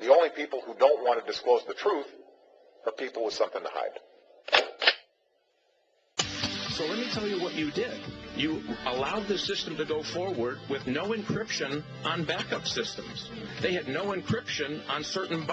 The only people who don't want to disclose the truth are people with something to hide. So let me tell you what you did. You allowed the system to go forward with no encryption on backup systems. They had no encryption on certain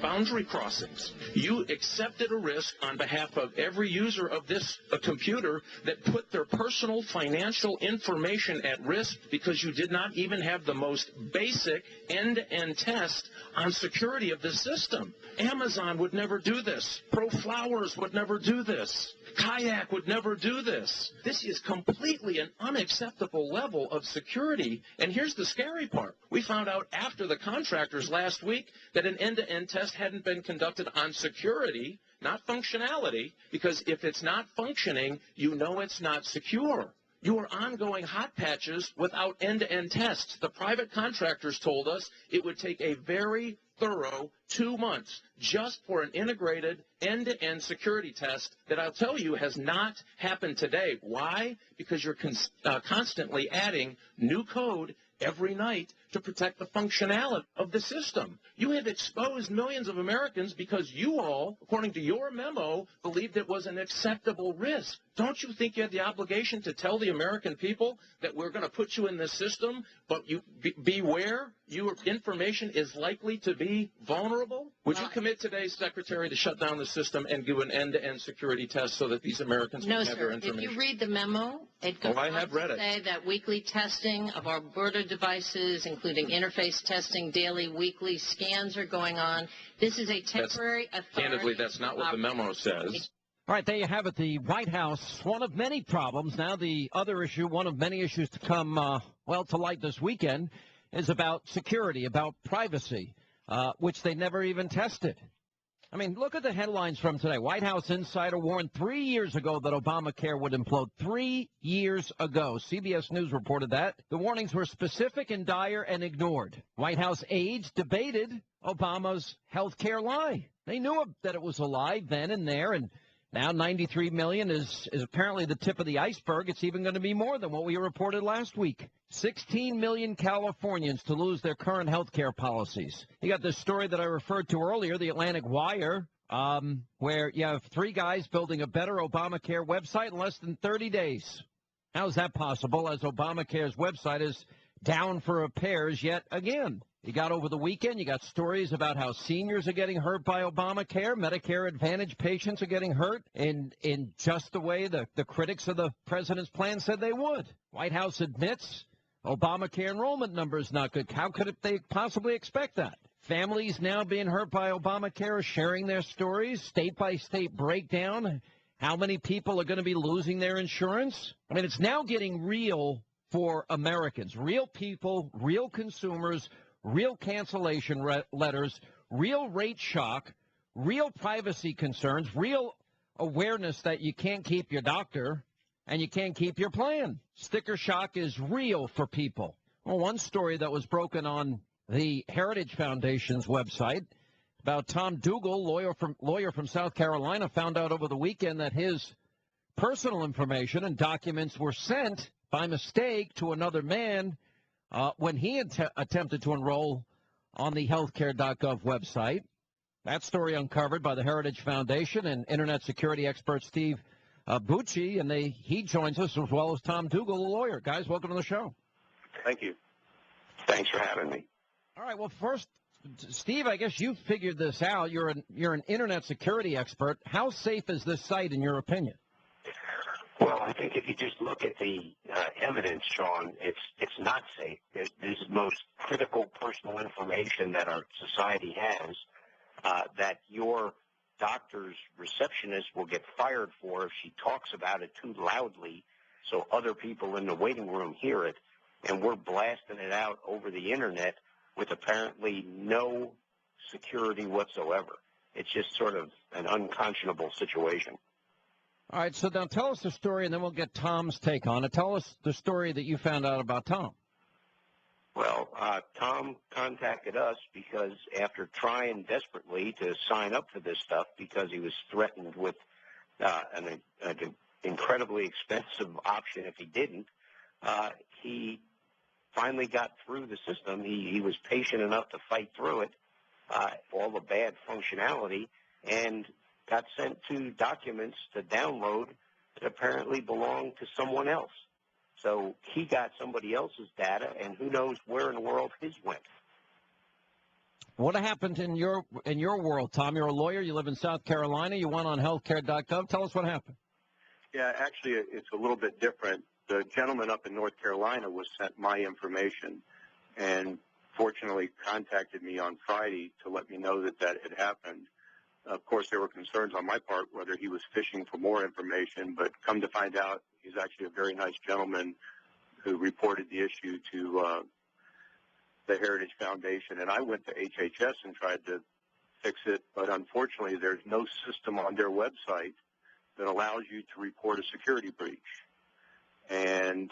boundary crossings. You accepted a risk on behalf of every user of this computer that put their personal financial information at risk because you did not even have the most basic end-to-end test on security of the system. Amazon would never do this. ProFlowers would never do this. Kayak would never do this. This is completely an unacceptable level of security. And here's the scary part. We found out after the contractors last week that an end-to-end test hadn't been conducted on security, not functionality, because if it's not functioning, you know it's not secure. You are ongoing hot patches without end-to-end tests. The private contractors told us it would take a very thorough 2 months just for an integrated end-to-end security test that I'll tell you has not happened today. Why? Because you're constantly adding new code every night to protect the functionality of the system. You have exposed millions of Americans because you all, according to your memo, believed it was an acceptable risk. Don't you think you have the obligation to tell the American people that we're going to put you in this system, but you beware, your information is likely to be vulnerable? Would you commit today, Secretary, to shut down the system and do an end-to-end security test so that these Americans can have their information? No, sir. If you read the memo, it goes on to say that weekly testing of our border devices, including interface testing, daily, weekly scans are going on. This is a temporary authority. Candidly, that's not what the memo says. All right, there you have it. The White House, one of many problems. Now the other issue, one of many issues to come, to light this weekend, is about security, about privacy, which they never even tested. I mean, look at the headlines from today. White House insider warned 3 years ago that Obamacare would implode. 3 years ago. CBS News reported that. The warnings were specific and dire and ignored. White House aides debated Obama's health care lie. They knew that it was a lie then and there, and now 93 million is apparently the tip of the iceberg. It's even going to be more than what we reported last week. 16 million Californians to lose their current health care policies. You got this story that I referred to earlier, the Atlantic Wire, where you have 3 guys building a better Obamacare website in less than 30 days. How is that possible, as Obamacare's website is down for repairs yet again? You got over the weekend, you got stories about how seniors are getting hurt by Obamacare. Medicare Advantage patients are getting hurt in just the way the critics of the president's plan said they would. White House admits Obamacare enrollment number is not good. How could they possibly expect that? Families now being hurt by Obamacare are sharing their stories, state-by-state breakdown. How many people are going to be losing their insurance? I mean, it's now getting real for Americans, real people, real consumers, real cancellation letters, real rate shock, real privacy concerns, real awareness that you can't keep your doctor and you can't keep your plan. Sticker shock is real for people. Well, one story that was broken on the Heritage Foundation's website about Tom Dougal, lawyer from South Carolina, found out over the weekend that his personal information and documents were sent by mistake to another man when he attempted to enroll on the healthcare.gov website. That story uncovered by the Heritage Foundation and Internet security expert Steve Bucci, and he joins us as well as Tom Dougal, a lawyer. Guys, welcome to the show. Thank you. Thanks for having me. All right, well, first, Steve, I guess you figured this out. You're an Internet security expert. How safe is this site, in your opinion? Well, I think if you just look at the evidence, Sean, it's not safe. This is the most critical personal information that our society has that your doctor's receptionist will get fired for if she talks about it too loudly so other people in the waiting room hear it, and we're blasting it out over the Internet with apparently no security whatsoever. It's just sort of an unconscionable situation. All right, so now tell us the story, and then we'll get Tom's take on it. Tell us the story that you found out about Tom. Well, Tom contacted us because after trying desperately to sign up for this stuff because he was threatened with an incredibly expensive option if he didn't, he finally got through the system. He was patient enough to fight through it, all the bad functionality, and got sent to documents to download that apparently belonged to someone else. So he got somebody else's data, and who knows where in the world his went. What happened in your world, Tom? You're a lawyer. You live in South Carolina. You went on healthcare.gov. Tell us what happened. Yeah, actually, it's a little bit different. The gentleman up in North Carolina was sent my information and fortunately contacted me on Friday to let me know that that had happened. Of course, there were concerns on my part whether he was fishing for more information, but come to find out, he's actually a very nice gentleman who reported the issue to the Heritage Foundation. And I went to HHS and tried to fix it, but unfortunately, there's no system on their website that allows you to report a security breach. And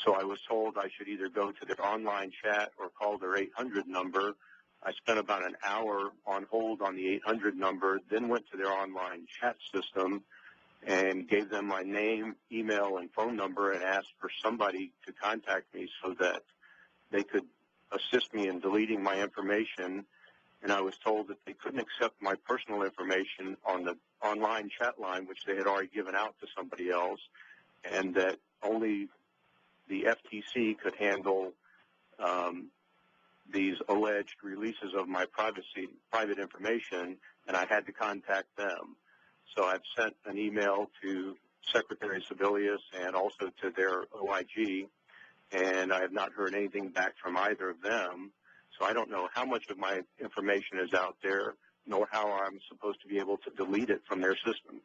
so I was told I should either go to their online chat or call their 800 number. I spent about an hour on hold on the 800 number, then went to their online chat system and gave them my name, email, and phone number and asked for somebody to contact me so that they could assist me in deleting my information. And I was told that they couldn't accept my personal information on the online chat line, which they had already given out to somebody else, and that only the FTC could handle these alleged releases of my private information, and I had to contact them. So I've sent an email to Secretary Sebelius and also to their OIG, and I have not heard anything back from either of them. So I don't know how much of my information is out there, nor how I'm supposed to be able to delete it from their system.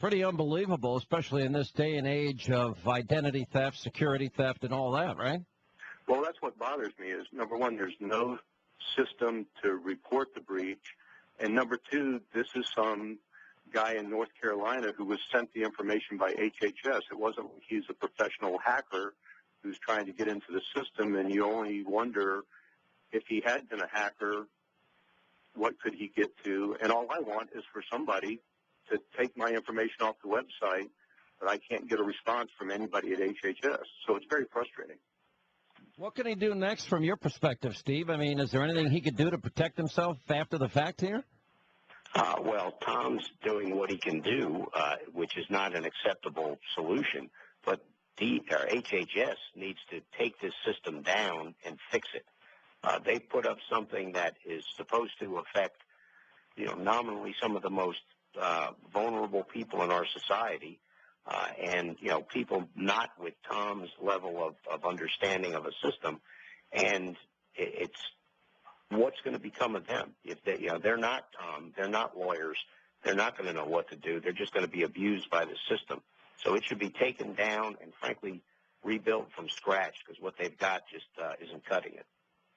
Pretty unbelievable, especially in this day and age of identity theft, security theft, and all that, right? Well, that's what bothers me is, number one, there's no system to report the breach, and number two, this is some guy in North Carolina who was sent the information by HHS. It wasn't like he's a professional hacker who's trying to get into the system, and you only wonder if he had been a hacker, what could he get to? And all I want is for somebody to take my information off the website, but I can't get a response from anybody at HHS. So it's very frustrating. What can he do next from your perspective, Steve? I mean, is there anything he could do to protect himself after the fact here? Well, Tom's doing what he can do, which is not an acceptable solution, but HHS needs to take this system down and fix it. They put up something that is supposed to affect, nominally some of the most vulnerable people in our society, and, people not with Tom's level of understanding of a system. And it's what's going to become of them if they, they're not lawyers. They're not going to know what to do. They're just going to be abused by the system. So it should be taken down and, frankly, rebuilt from scratch, because what they've got just isn't cutting it.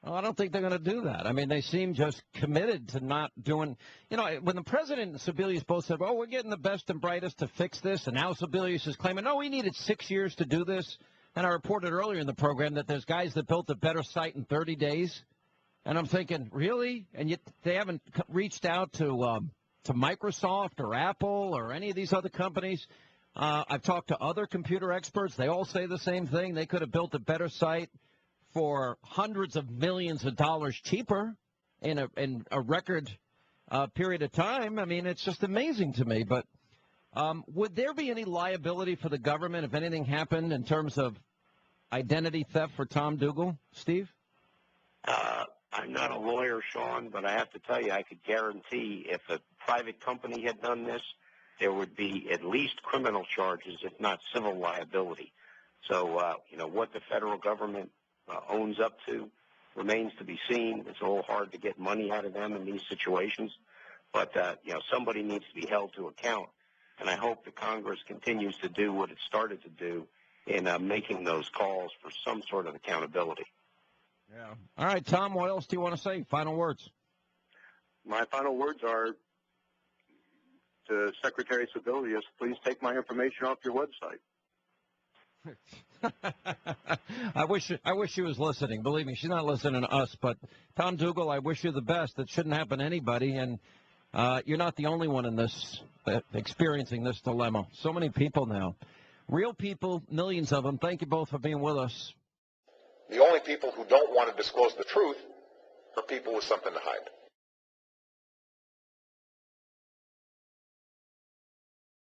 Well, I don't think they're going to do that. I mean, they seem just committed to not doing, when the president and Sebelius both said, oh, we're getting the best and brightest to fix this, and now Sebelius is claiming, no, we needed 6 years to do this. And I reported earlier in the program that there's guys that built a better site in 30 days. And I'm thinking, really? And yet they haven't reached out to Microsoft or Apple or any of these other companies. I've talked to other computer experts. They all say the same thing. They could have built a better site for hundreds of millions of dollars cheaper in a record period of time. I mean, it's just amazing to me. But would there be any liability for the government if anything happened in terms of identity theft for Tom Dougal, Steve? I'm not a lawyer, Sean, but I have to tell you, I could guarantee if a private company had done this, there would be at least criminal charges, if not civil liability. So, what the federal government owns up to remains to be seen. It's a little hard to get money out of them in these situations, but somebody needs to be held to account, and I hope the Congress continues to do what it started to do in making those calls for some sort of accountability. Yeah. All right, Tom, what else do you want to say? Final words. My final words are to Secretary Sebelius, please take my information off your website. I wish she was listening. Believe me, she's not listening to us. But Tom Dougal, I wish you the best. It shouldn't happen to anybody, and you're not the only one in this experiencing this dilemma. So many people now, real people, millions of them. Thank you both for being with us. The only people who don't want to disclose the truth are people with something to hide.